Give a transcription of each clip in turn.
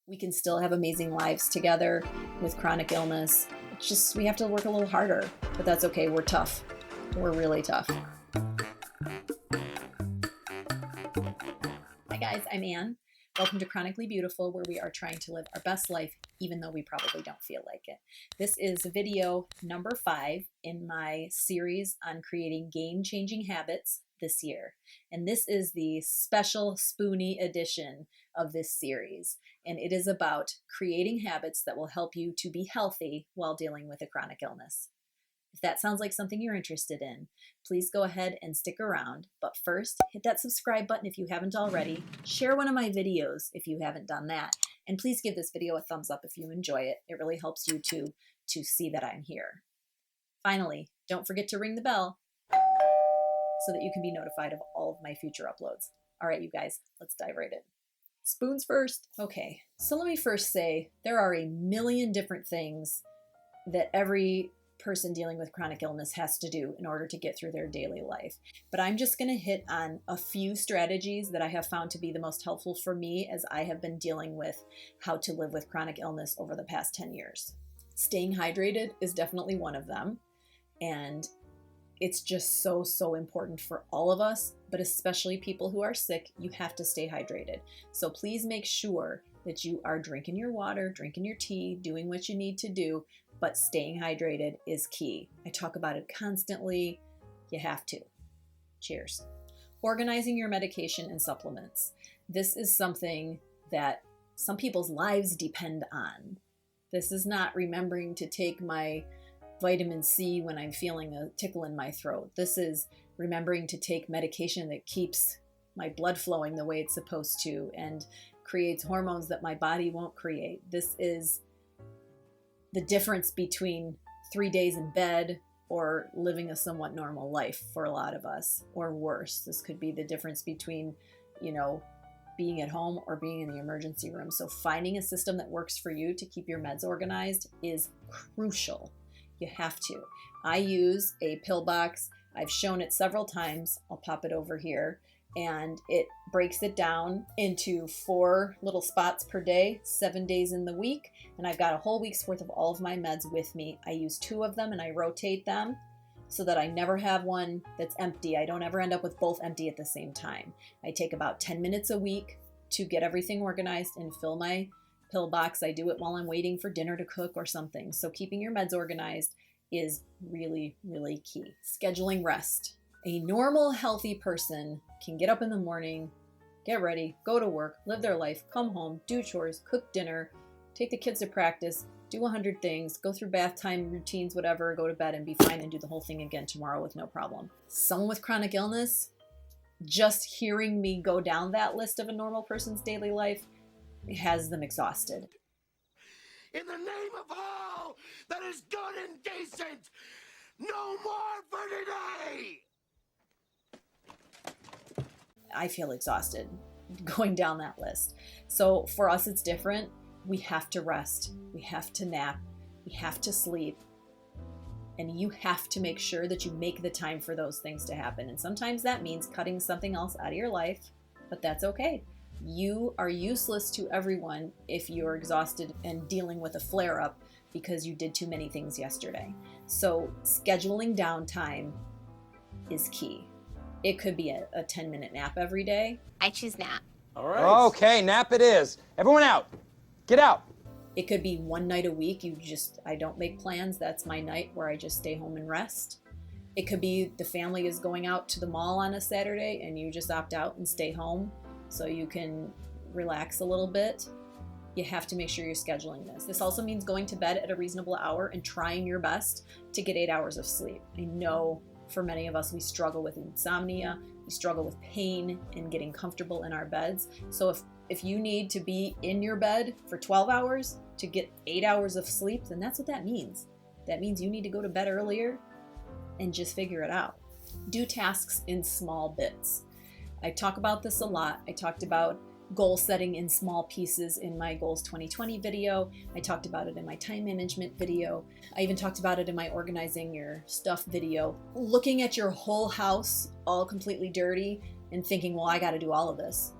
We can still have amazing lives together with chronic illness. It's just, we have to work a little harder, but that's okay. We're tough. We're really tough. Hi guys, I'm Ann. Welcome to Chronically Beautiful, where we are trying to live our best life, even though we probably don't feel like it. This is video number 5 in my series on creating game-changing habits this year. And this is the special Spoonie edition of this series. And it is about creating habits that will help you to be healthy while dealing with a chronic illness. If that sounds like something you're interested in, please go ahead and stick around. But first, hit that subscribe button if you haven't already. Share one of my videos if you haven't done that. And please give this video a thumbs up if you enjoy it. It really helps YouTube to see that I'm here. Finally, don't forget to ring the bell so that you can be notified of all of my future uploads. All right, you guys, let's dive right in. Spoons first. Okay, so let me first say there are a million different things that every person dealing with chronic illness has to do in order to get through their daily life. But I'm just going to hit on a few strategies that I have found to be the most helpful for me as I have been dealing with how to live with chronic illness over the past 10 years. Staying hydrated is definitely one of them. And it's just so important for all of us, but especially people who are sick. You have to stay hydrated. So please make sure that you are drinking your water, drinking your tea, doing what you need to do, but staying hydrated is key. I talk about it constantly. You have to. Cheers. Organizing your medication and supplements. This is something that some people's lives depend on. This is not remembering to take my vitamin C when I'm feeling a tickle in my throat. This is remembering to take medication that keeps my blood flowing the way it's supposed to and creates hormones that my body won't create. This is the difference between 3 days in bed or living a somewhat normal life for a lot of us, or worse. This could be the difference between, being at home or being in the emergency room. So finding a system that works for you to keep your meds organized is crucial. You have to. I use a pill box. I've shown it several times. I'll pop it over here. And it breaks it down into 4 little spots per day, 7 days in the week. And I've got a whole week's worth of all of my meds with me. I use 2 of them and I rotate them so that I never have one that's empty. I don't ever end up with both empty at the same time. I take about 10 minutes a week to get everything organized and fill my pill box. I do it while I'm waiting for dinner to cook or something. So keeping your meds organized is really key. Scheduling rest. A normal, healthy person can get up in the morning, get ready, go to work, live their life, come home, do chores, cook dinner, take the kids to practice, do 100 things, go through bath time routines, whatever, go to bed and be fine and do the whole thing again tomorrow with no problem. Someone with chronic illness, just hearing me go down that list of a normal person's daily life has them exhausted. In the name of all that is good and decent, no more for today! I feel exhausted going down that list. So for us, it's different. We have to rest. We have to nap. We have to sleep. And you have to make sure that you make the time for those things to happen. And sometimes that means cutting something else out of your life, but that's okay. You are useless to everyone if you're exhausted and dealing with a flare-up because you did too many things yesterday. So scheduling downtime is key. It could be a 10-minute nap every day. I choose nap. All right. Okay, nap it is. Everyone out. Get out. It could be one night a week. I don't make plans. That's my night where I just stay home and rest. It could be the family is going out to the mall on a Saturday and you just opt out and stay home so you can relax a little bit. You have to make sure you're scheduling this. This also means going to bed at a reasonable hour and trying your best to get 8 hours of sleep. I know for many of us, we struggle with insomnia. We struggle with pain and getting comfortable in our beds. So if you need to be in your bed for 12 hours to get 8 hours of sleep, then that's what that means. That means you need to go to bed earlier and just figure it out. Do tasks in small bits. I talk about this a lot. I talked about goal setting in small pieces in my Goals 2020 video. I talked about it in my time management video. I even talked about it in my organizing your stuff video. Looking at your whole house all completely dirty and thinking, well, I got to do all of this.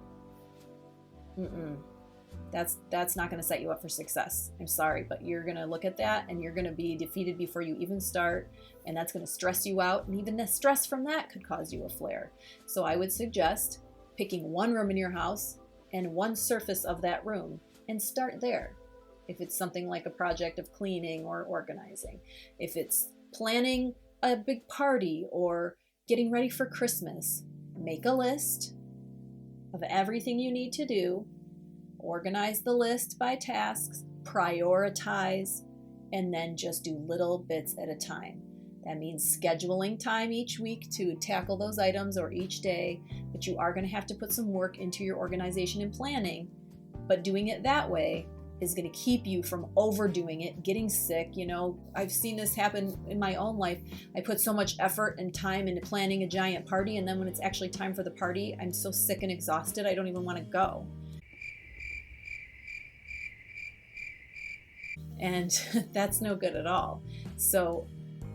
That's not going to set you up for success. I'm sorry, but you're going to look at that and you're going to be defeated before you even start, and that's going to stress you out, and even the stress from that could cause you a flare. So I would suggest picking one room in your house and one surface of that room and start there. If it's something like a project of cleaning or organizing, if it's planning a big party or getting ready for Christmas, make a list of everything you need to do. Organize the list by tasks, prioritize, and then just do little bits at a time. That means scheduling time each week to tackle those items or each day, but you are going to have to put some work into your organization and planning. But doing it that way is going to keep you from overdoing it, getting sick. You know, I've seen this happen in my own life. I put so much effort and time into planning a giant party, and then when it's actually time for the party, I'm so sick and exhausted, I don't even want to go. And that's no good at all. So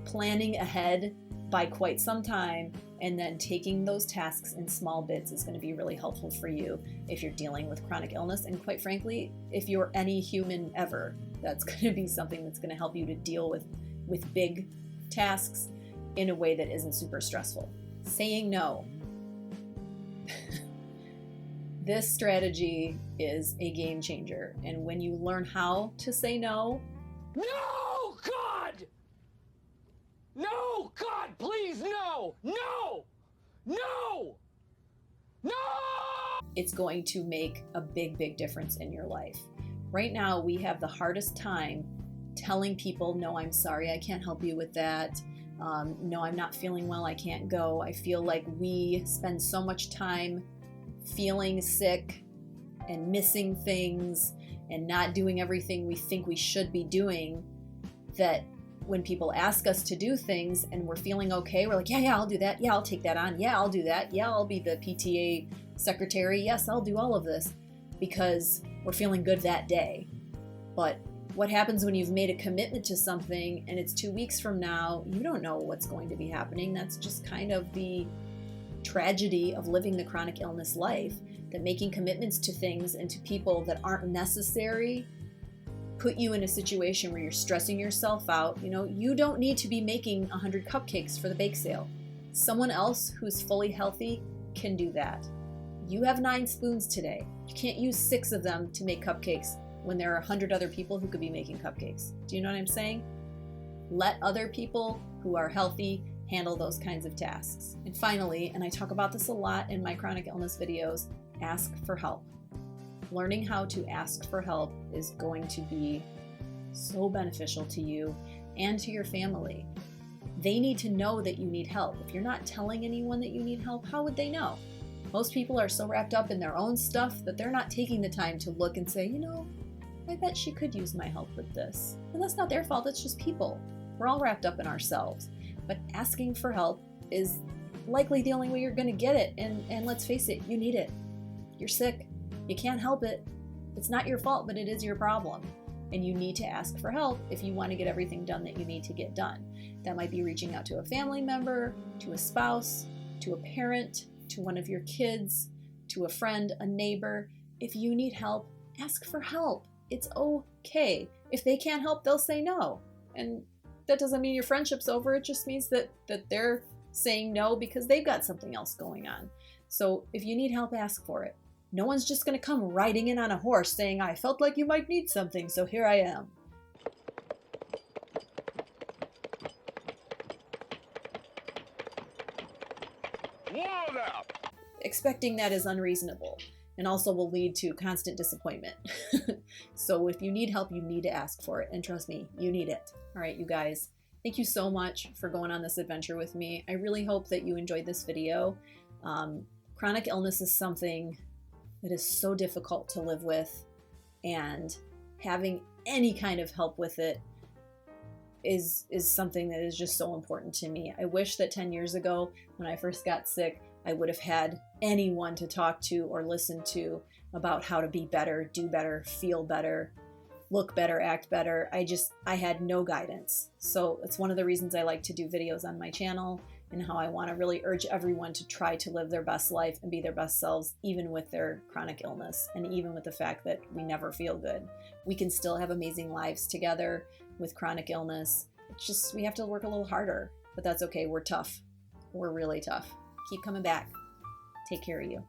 planning ahead by quite some time and then taking those tasks in small bits is going to be really helpful for you if you're dealing with chronic illness. And quite frankly, if you're any human ever, that's going to be something that's going to help you to deal with big tasks in a way that isn't super stressful. Saying no. This strategy is a game changer. And when you learn how to say no. No, God! No, God, please, no! No! No! No! It's going to make a big, big difference in your life. Right now, we have the hardest time telling people, no, I'm sorry, I can't help you with that. No, I'm not feeling well, I can't go. I feel like we spend so much time feeling sick and missing things and not doing everything we think we should be doing, that when people ask us to do things and we're feeling okay, we're like, yeah, I'll do that. Yeah, I'll take that on. Yeah, I'll do that. Yeah, I'll be the PTA secretary. Yes, I'll do all of this because we're feeling good that day. But what happens when you've made a commitment to something and it's 2 weeks from now, you don't know what's going to be happening. That's just kind of the tragedy of living the chronic illness life, that making commitments to things and to people that aren't necessary put you in a situation where you're stressing yourself out. You know, you don't need to be making 100 cupcakes for the bake sale. Someone else who's fully healthy can do that. You have 9 spoons today. You can't use 6 of them to make cupcakes when there are 100 other people who could be making cupcakes. Do you know what I'm saying? Let other people who are healthy handle those kinds of tasks. And finally, and I talk about this a lot in my chronic illness videos, ask for help. Learning how to ask for help is going to be so beneficial to you and to your family. They need to know that you need help. If you're not telling anyone that you need help, how would they know? Most people are so wrapped up in their own stuff that they're not taking the time to look and say, you know, I bet she could use my help with this. And that's not their fault, it's just people. We're all wrapped up in ourselves. But asking for help is likely the only way you're going to get it. And let's face it, you need it. You're sick. You can't help it. It's not your fault, but it is your problem. And you need to ask for help if you want to get everything done that you need to get done. That might be reaching out to a family member, to a spouse, to a parent, to one of your kids, to a friend, a neighbor. If you need help, ask for help. It's okay. If they can't help, they'll say no. And that doesn't mean your friendship's over. It just means that they're saying no because they've got something else going on. So if you need help, ask for it. No one's just going to come riding in on a horse saying, I felt like you might need something, so here I am. Expecting that is unreasonable and also will lead to constant disappointment. So if you need help, you need to ask for it. And trust me, you need it. All right, you guys, thank you so much for going on this adventure with me. I really hope that you enjoyed this video. Chronic illness is something that is so difficult to live with, and having any kind of help with it is something that is just so important to me. I wish that 10 years ago, when I first got sick, I would have had anyone to talk to or listen to about how to be better, do better, feel better, look better, act better. I had no guidance. So it's one of the reasons I like to do videos on my channel and how I want to really urge everyone to try to live their best life and be their best selves, even with their chronic illness and even with the fact that we never feel good. We can still have amazing lives together with chronic illness. It's just, we have to work a little harder, but that's okay. We're tough. We're really tough. Keep coming back. Take care of you.